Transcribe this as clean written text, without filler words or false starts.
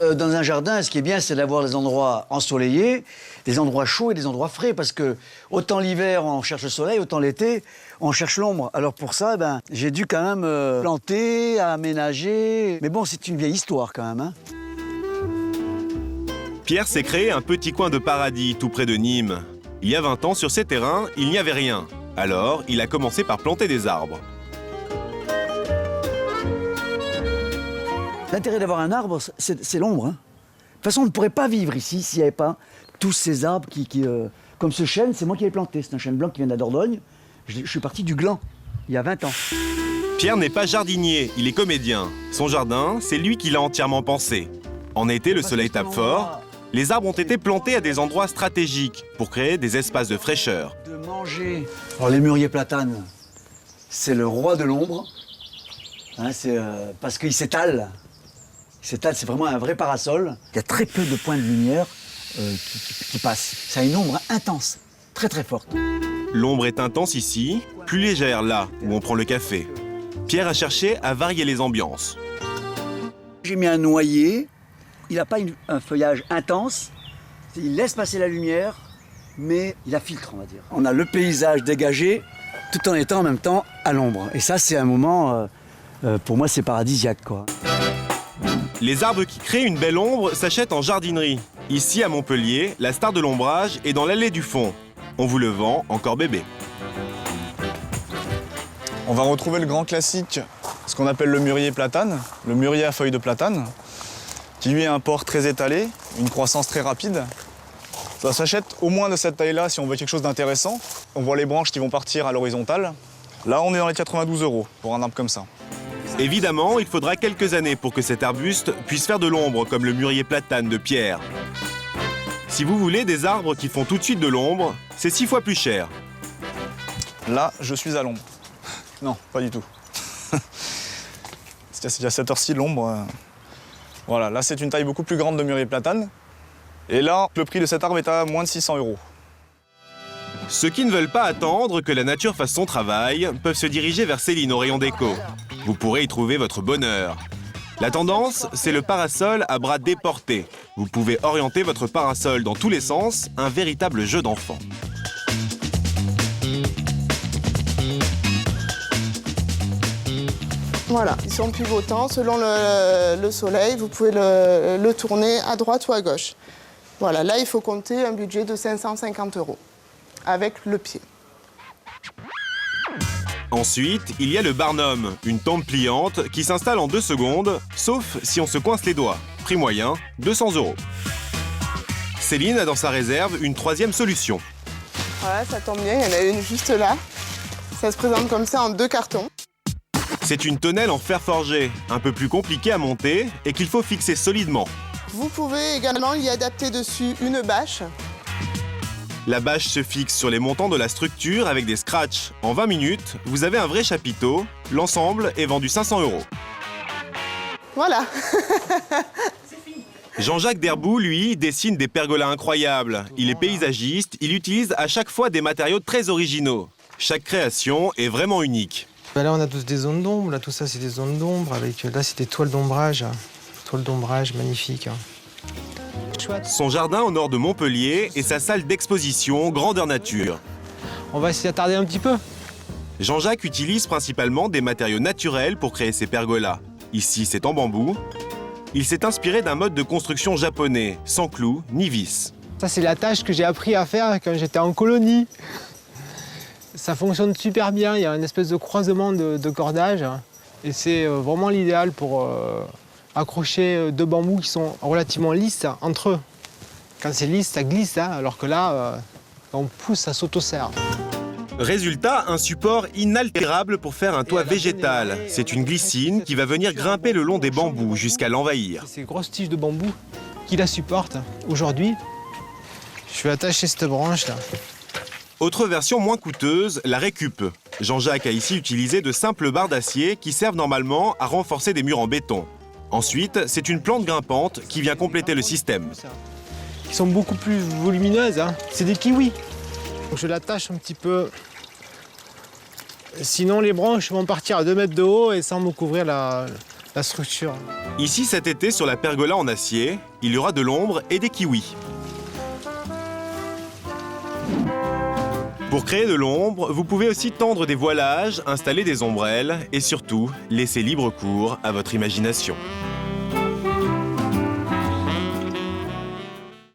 Dans un jardin, ce qui est bien, c'est d'avoir des endroits ensoleillés, des endroits chauds et des endroits frais, parce que autant l'hiver, on cherche le soleil, autant l'été, on cherche l'ombre. Alors pour ça, j'ai dû quand même planter, aménager. Mais bon, c'est une vieille histoire quand même, hein. Pierre s'est créé un petit coin de paradis tout près de Nîmes. Il y a 20 ans, sur ces terrains, il n'y avait rien. Alors, il a commencé par planter des arbres. L'intérêt d'avoir un arbre, c'est l'ombre, hein. De toute façon, on ne pourrait pas vivre ici s'il n'y avait pas tous ces arbres comme ce chêne, c'est moi qui l'ai planté. C'est un chêne blanc qui vient de la Dordogne. Je suis parti du gland, il y a 20 ans. Pierre n'est pas jardinier, il est comédien. Son jardin, c'est lui qui l'a entièrement pensé. En été, le soleil tape fort. Les arbres ont été plantés à des endroits stratégiques pour créer des espaces de fraîcheur. De manger. Alors les mûriers platanes, c'est le roi de l'ombre. Hein, parce qu'il s'étale. C'est vraiment un vrai parasol. Il y a très peu de points de lumière qui passent. Ça a une ombre intense, très très forte. L'ombre est intense ici, plus légère là où on prend le café. Pierre a cherché à varier les ambiances. J'ai mis un noyer. Il n'a pas un feuillage intense. Il laisse passer la lumière, mais il la filtre, on va dire. On a le paysage dégagé, tout en étant en même temps à l'ombre. Et ça, c'est un moment, pour moi, c'est paradisiaque, quoi. Les arbres qui créent une belle ombre s'achètent en jardinerie. Ici, à Montpellier, la star de l'ombrage est dans l'allée du fond. On vous le vend encore bébé. On va retrouver le grand classique, ce qu'on appelle le mûrier platane, le mûrier à feuilles de platane, qui lui a un port très étalé, une croissance très rapide. Ça s'achète au moins de cette taille-là si on veut quelque chose d'intéressant. On voit les branches qui vont partir à l'horizontale. Là, on est dans les 92 € pour un arbre comme ça. Évidemment, il faudra quelques années pour que cet arbuste puisse faire de l'ombre comme le mûrier platane de Pierre. Si vous voulez des arbres qui font tout de suite de l'ombre, c'est 6 fois plus cher. Là, je suis à l'ombre. Non, pas du tout. C'est à cette heure-ci, l'ombre. Voilà, là, c'est une taille beaucoup plus grande de mûrier platane. Et là, le prix de cet arbre est à moins de 600 €. Ceux qui ne veulent pas attendre que la nature fasse son travail peuvent se diriger vers Céline au rayon déco. Vous pourrez y trouver votre bonheur. La tendance, c'est le parasol à bras déportés. Vous pouvez orienter votre parasol dans tous les sens, un véritable jeu d'enfant. Voilà, ils sont pivotants. Selon le soleil, vous pouvez le tourner à droite ou à gauche. Voilà, là, il faut compter un budget de 550 € avec le pied. Ensuite, il y a le Barnum, une tombe pliante qui s'installe en 2 secondes, sauf si on se coince les doigts. Prix moyen, 200 €. Céline a dans sa réserve une 3e solution. Voilà, ça tombe bien, il y en a une juste là. Ça se présente comme ça en 2 cartons. C'est une tonnelle en fer forgé, un peu plus compliquée à monter et qu'il faut fixer solidement. Vous pouvez également y adapter dessus une bâche. La bâche se fixe sur les montants de la structure avec des scratchs. En 20 minutes, vous avez un vrai chapiteau. L'ensemble est vendu 500 €. Voilà. Jean-Jacques Derbout, lui, dessine des pergolas incroyables. Il est paysagiste, il utilise à chaque fois des matériaux très originaux. Chaque création est vraiment unique. Là, on a tous des zones d'ombre. Là, tout ça, c'est des zones d'ombre. Là, c'est des toiles d'ombrage. Toiles d'ombrage magnifiques. Son jardin au nord de Montpellier est sa salle d'exposition grandeur nature. On va s'y attarder un petit peu. Jean-Jacques utilise principalement des matériaux naturels pour créer ses pergolas. Ici, c'est en bambou. Il s'est inspiré d'un mode de construction japonais, sans clous ni vis. Ça, c'est la tâche que j'ai appris à faire quand j'étais en colonie. Ça fonctionne super bien. Il y a une espèce de croisement de cordages. Et c'est vraiment l'idéal pour accrocher 2 bambous qui sont relativement lisses entre eux. Quand c'est lisse, ça glisse, hein, alors que là, quand on pousse, ça s'auto-serre. Résultat, un support inaltérable pour faire un toit végétal. C'est une glycine qui va venir grimper le long des bambous jusqu'à l'envahir. Ces grosses tiges de bambou qui la supportent. Aujourd'hui, je vais attacher cette branche là. Autre version moins coûteuse, la récup. Jean-Jacques a ici utilisé de simples barres d'acier qui servent normalement à renforcer des murs en béton. Ensuite, c'est une plante grimpante qui vient compléter le système. Ils sont beaucoup plus volumineuses, hein. C'est des kiwis. Donc je l'attache un petit peu. Sinon, les branches vont partir à 2 mètres de haut et sans me couvrir la structure. Ici, cet été, sur la pergola en acier, il y aura de l'ombre et des kiwis. Pour créer de l'ombre, vous pouvez aussi tendre des voilages, installer des ombrelles et surtout, laisser libre cours à votre imagination.